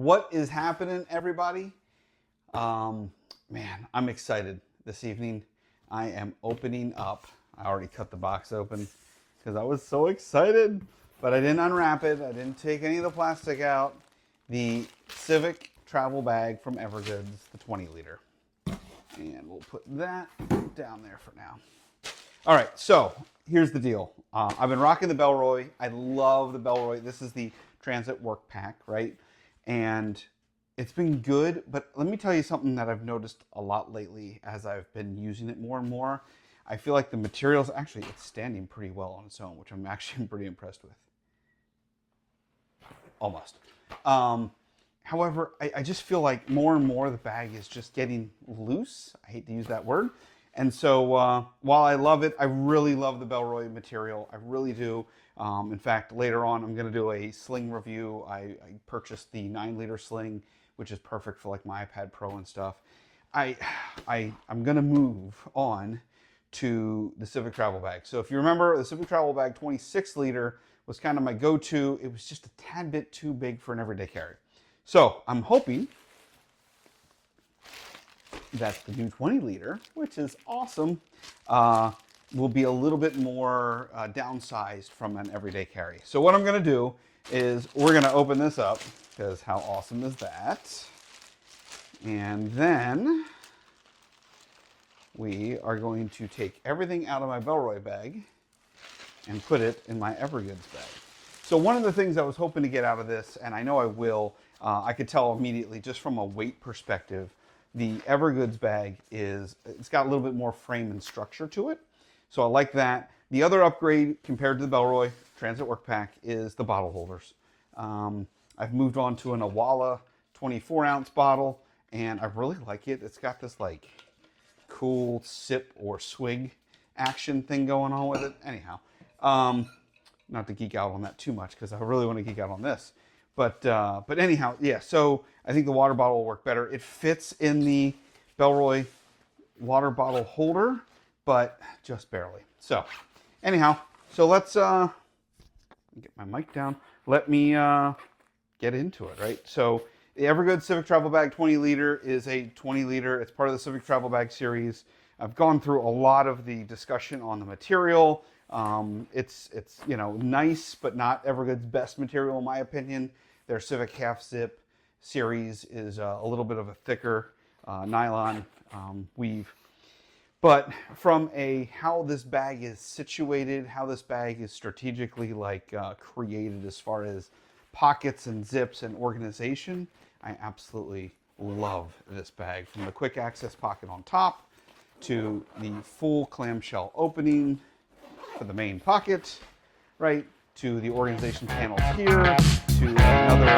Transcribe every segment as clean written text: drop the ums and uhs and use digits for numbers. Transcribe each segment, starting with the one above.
What is happening, everybody? Man, I'm excited this evening. I am opening up. I already cut the box open because I was so excited, but I didn't unwrap it. I didn't take any of the plastic out. The Civic Travel Bag from Evergoods, the 20 liter. And we'll put that down there for now. All right, so here's the deal. I've been rocking the Bellroy. I love the Bellroy. This is the Transit Workpack, right? And it's been good, but let me tell you something that I've noticed a lot lately as I've been using it more and more. I feel like the materials, actually, it's standing pretty well on its own, which I'm actually pretty impressed with. Almost. However, I just feel like more and more the bag is just getting loose. I hate to use that word. And so while I love it, I really love the Bellroy material. I really do. In fact, later on, I'm going to do a sling review. I purchased the 9-liter sling, which is perfect for like my iPad Pro and stuff. I'm going to move on to the Civic Travel Bag. So if you remember, the Civic Travel Bag 26-liter was kind of my go-to. It was just a tad bit too big for an everyday carry. So I'm hoping that the new 20-liter, which is awesome, will be a little bit more downsized from an everyday carry. So what I'm going to do is we're going to open this up, because how awesome is that? And then we are going to take everything out of my Bellroy bag and put it in my Evergoods bag. So one of the things I was hoping to get out of this, and I know I will, I could tell immediately just from a weight perspective, the Evergoods bag it's got a little bit more frame and structure to it. So I like that. The other upgrade compared to the Bellroy Transit Workpack is the bottle holders. I've moved on to an Awala 24-ounce bottle, and I really like it. It's got this like cool sip or swig action thing going on with it. Anyhow, not to geek out on that too much because I really want to geek out on this. But anyhow, yeah, so I think the water bottle will work better. It fits in the Bellroy water bottle holder, but just barely. So anyhow, so let's get my mic down. Let me get into it, right? So the Evergoods Civic Travel Bag 20-liter is a 20-liter. It's part of the Civic Travel Bag series. I've gone through a lot of the discussion on the material. It's you know, nice, but not Evergoods' best material in my opinion. Their Civic Half Zip series is a little bit of a thicker nylon weave. But from how this bag is situated, how this bag is strategically created as far as pockets and zips and organization, I absolutely love this bag. From the quick access pocket on top to the full clamshell opening for the main pocket, right, to the organization panels here, to another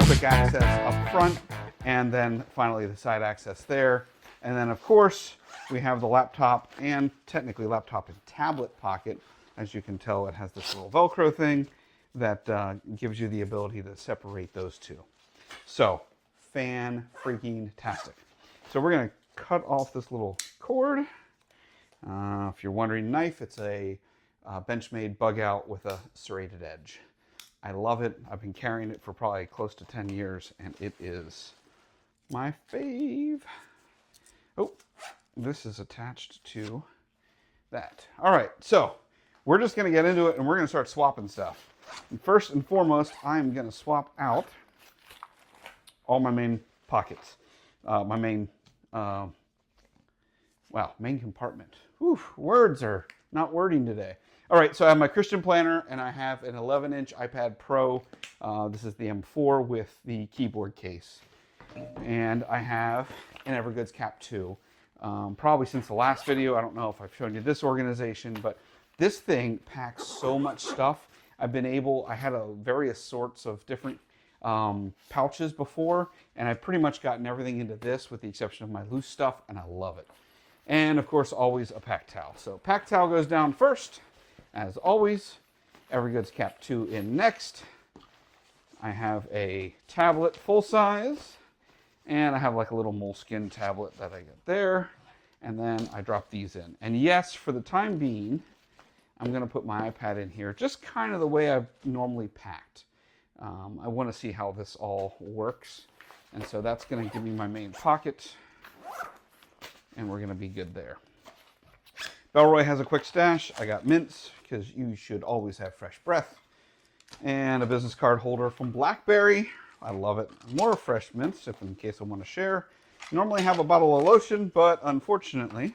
quick access up front, and then finally the side access there. And then of course we have the laptop and technically laptop and tablet pocket. As you can tell, it has this little Velcro thing that gives you the ability to separate those two. So fan-freaking-tastic. So we're going to cut off this little cord. If you're wondering, knife, it's a Benchmade bug out with a serrated edge. I love it. I've been carrying it for probably close to 10 years, and it is my fave. Oh, this is attached to that. All right, so we're just going to get into it, and we're going to start swapping stuff. And first and foremost, I'm going to swap out all my main pockets, my main main compartment. Whew, words are not wording today. All right, so I have my Christian planner, and I have an 11-inch iPad Pro. This is the M4 with the keyboard case. And I have an Evergoods Cap 2. Probably since the last video, I don't know if I've shown you this organization, but this thing packs so much stuff. I had various sorts of different pouches before, and I've pretty much gotten everything into this with the exception of my loose stuff, and I love it. And of course, always a pack towel. So pack towel goes down first, as always. Evergoods Cap 2 in next. I have a tablet full size, and I have like a little moleskin tablet that I get there. And then I drop these in. And yes, for the time being, I'm going to put my iPad in here, just kind of the way I've normally packed. I want to see how this all works. And so that's going to give me my main pocket, and we're going to be good there. Bellroy has a quick stash. I got mints, because you should always have fresh breath. And a business card holder from BlackBerry. I love it. More fresh mints, if in case I want to share. Normally have a bottle of lotion, but unfortunately,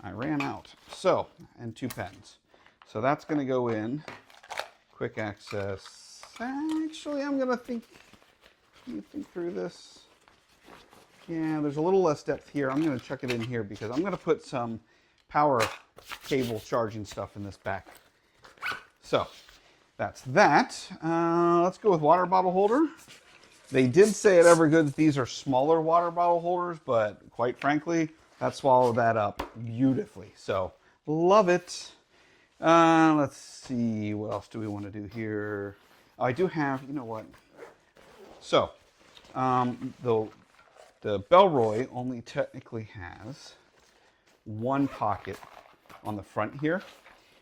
I ran out. So, and 2 pens. So that's going to go in. Quick access. Actually, I'm going to think through this. Yeah, there's a little less depth here. I'm going to chuck it in here because I'm going to put some power cable charging stuff in this back. So that's that. Let's go with water bottle holder. They did say at Evergoods these are smaller water bottle holders, but quite frankly, that swallowed that up beautifully. So love it. Let's see, what else do we want to do here? Oh, I do have, you know what? So the Bellroy only technically has 1 pocket on the front here,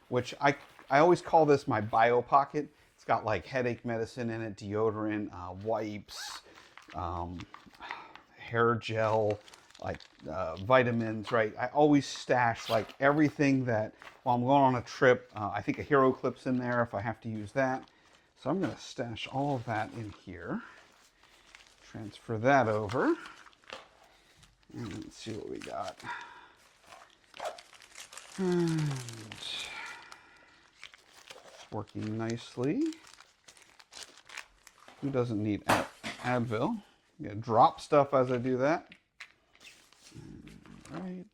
which I always call this my bio pocket. It's got like headache medicine in it, deodorant, wipes, hair gel, like vitamins, right? I always stash like everything that, while I'm going on a trip, I think a Hero Clip's in there if I have to use that. So I'm going to stash all of that in here. Transfer that over. And let's see what we got. And it's working nicely. Who doesn't need Advil? I'm gonna drop stuff as I do that. All right.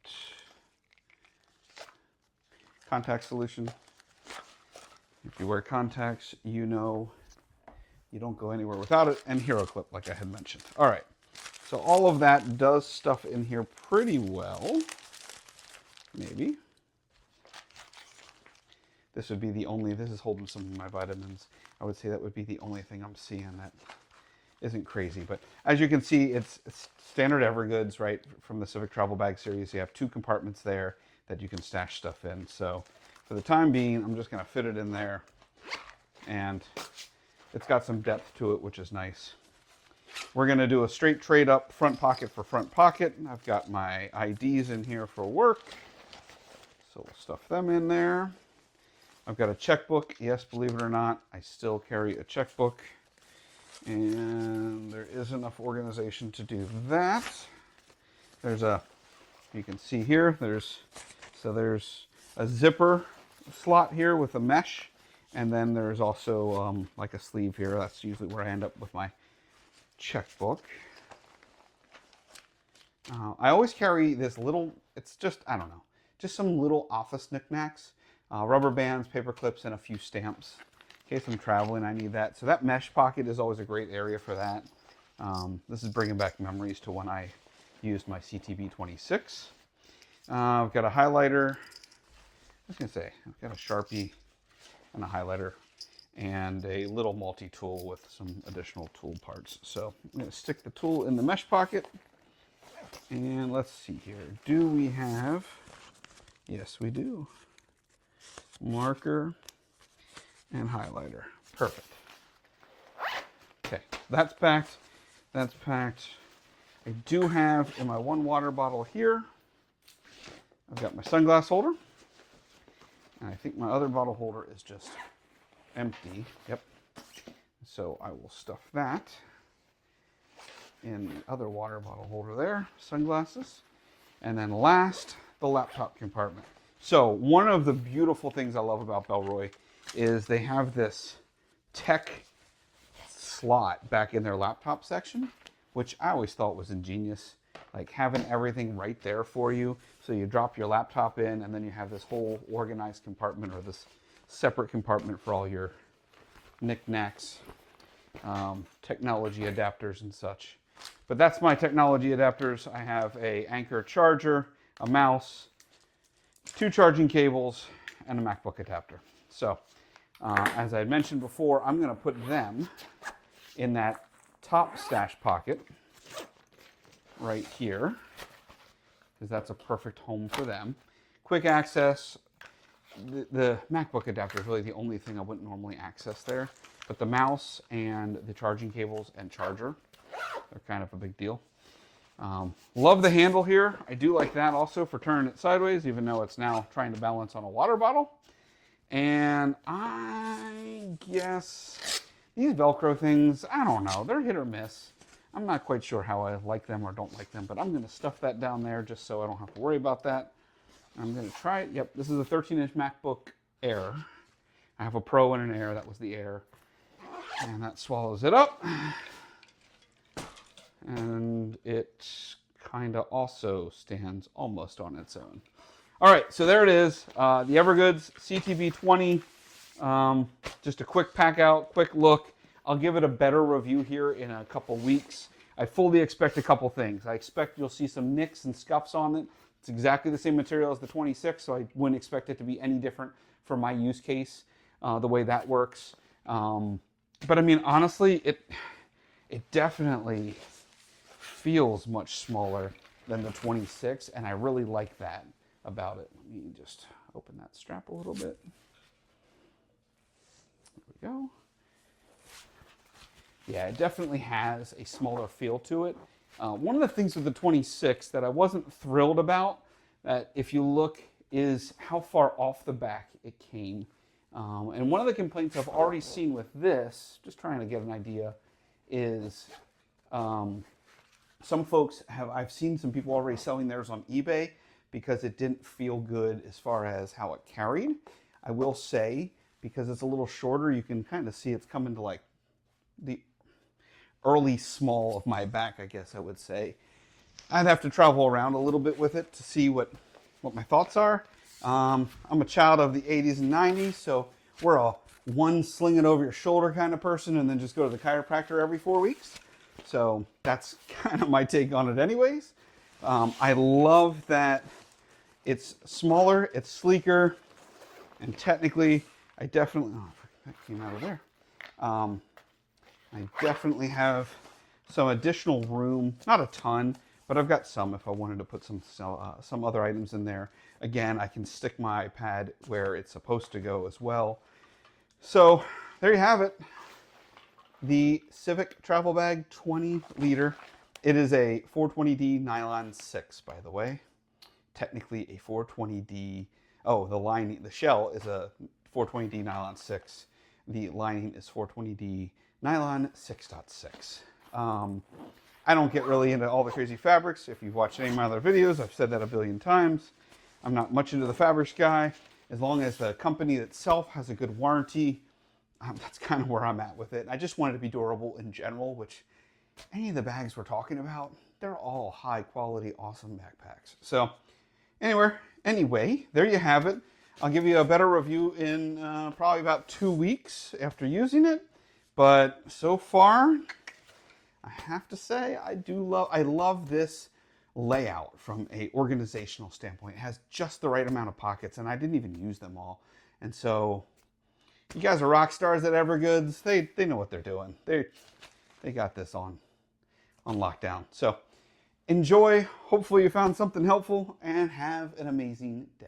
Contact solution. If you wear contacts, you know you don't go anywhere without it. And Hero Clip, like I had mentioned. All right. So all of that does stuff in here pretty well. Maybe. This would be the only, this is holding some of my vitamins. I would say that would be the only thing I'm seeing that isn't crazy. But as you can see, it's standard Evergoods, right? From the Civic Travel Bag series. You have 2 compartments there that you can stash stuff in. So for the time being, I'm just going to fit it in there. And it's got some depth to it, which is nice. We're going to do a straight trade up front pocket for front pocket. I've got my IDs in here for work. So we'll stuff them in there. I've got a checkbook. Yes, believe it or not, I still carry a checkbook. And there is enough organization to do that. There's a, you can see here, there's a zipper slot here with a mesh. And then there's also like a sleeve here. That's usually where I end up with my checkbook. I always carry this little, it's just, I don't know, just some little office knickknacks. Rubber bands, paper clips, and a few stamps. In case I'm traveling, I need that. So that mesh pocket is always a great area for that. This is bringing back memories to when I used my CTB20L. I've got a highlighter. I was going to say, I've got a Sharpie and a highlighter and a little multi-tool with some additional tool parts. So I'm going to stick the tool in the mesh pocket. And let's see here. Do we have... Yes, we do. Marker and highlighter. Perfect. Okay, that's packed. That's packed. I do have in my 1 water bottle here, I've got my sunglass holder. And I think my other bottle holder is just empty. Yep. So I will stuff that in the other water bottle holder there, sunglasses. And then last, the laptop compartment. So one of the beautiful things I love about Bellroy is they have this tech slot back in their laptop section, which I always thought was ingenious. Like having everything right there for you. So you drop your laptop in and then you have this whole organized compartment or this separate compartment for all your knickknacks, technology adapters and such. But that's my technology adapters. I have a Anker charger, a mouse, 2 charging cables, and a MacBook adapter. So, as I had mentioned before, I'm going to put them in that top stash pocket right here, because that's a perfect home for them. Quick access. The MacBook adapter is really the only thing I wouldn't normally access there, but the mouse and the charging cables and charger are kind of a big deal. Love the handle here. I do like that also for turning it sideways, even though it's now trying to balance on a water bottle. And I guess these Velcro things, I don't know, they're hit or miss. I'm not quite sure how I like them or don't like them, but I'm going to stuff that down there just so I don't have to worry about that. I'm going to try it. Yep, this is a 13-inch MacBook Air. I have a Pro and an Air. That was the Air. And that swallows it up. And it kind of also stands almost on its own. All right, so there it is. The Evergoods CTB20. Just a quick pack out, quick look. I'll give it a better review here in a couple weeks. I fully expect a couple things. I expect you'll see some nicks and scuffs on it. It's exactly the same material as the 26, so I wouldn't expect it to be any different for my use case, the way that works. But I mean, honestly, it definitely feels much smaller than the 26, and I really like that about it. Let me just open that strap a little bit. There we go. Yeah, it definitely has a smaller feel to it. One of the things with the 26 that I wasn't thrilled about, that if you look, is how far off the back it came. And one of the complaints I've already seen with this, just trying to get an idea, is some folks I've seen some people already selling theirs on eBay because it didn't feel good as far as how it carried. I will say, because it's a little shorter, you can kind of see it's coming to like the early small of my back, I guess I would say. I'd have to travel around a little bit with it to see what my thoughts are. I'm a child of the 80s and 90s, so we're a one sling it over your shoulder kind of person and then just go to the chiropractor every 4 weeks. So that's kind of my take on it anyways. I love that it's smaller, it's sleeker, and technically I definitely, oh, that came out of there. I definitely have some additional room, not a ton, but I've got some if I wanted to put some other items in there. Again, I can stick my iPad where it's supposed to go as well. So there you have it. The Civic Travel Bag 20 liter. It is a 420D nylon 6, by the way. Technically a 420D, oh, the shell is a 420D nylon 6. The lining is 420D nylon 6.6. I don't get really into all the crazy fabrics. If you've watched any of my other videos, I've said that a billion times. I'm not much into the fabrics guy. As long as the company itself has a good warranty, that's kind of where I'm at with it. I just want it to be durable in general, which any of the bags we're talking about, they're all high quality, awesome backpacks. So anyway, there you have it. I'll give you a better review in probably about 2 weeks after using it. But so far, I have to say, I love this layout from a organizational standpoint. It has just the right amount of pockets, and I didn't even use them all. And so, you guys are rock stars at Evergoods. They know what they're doing. They got this on lockdown. So, enjoy. Hopefully you found something helpful, and have an amazing day.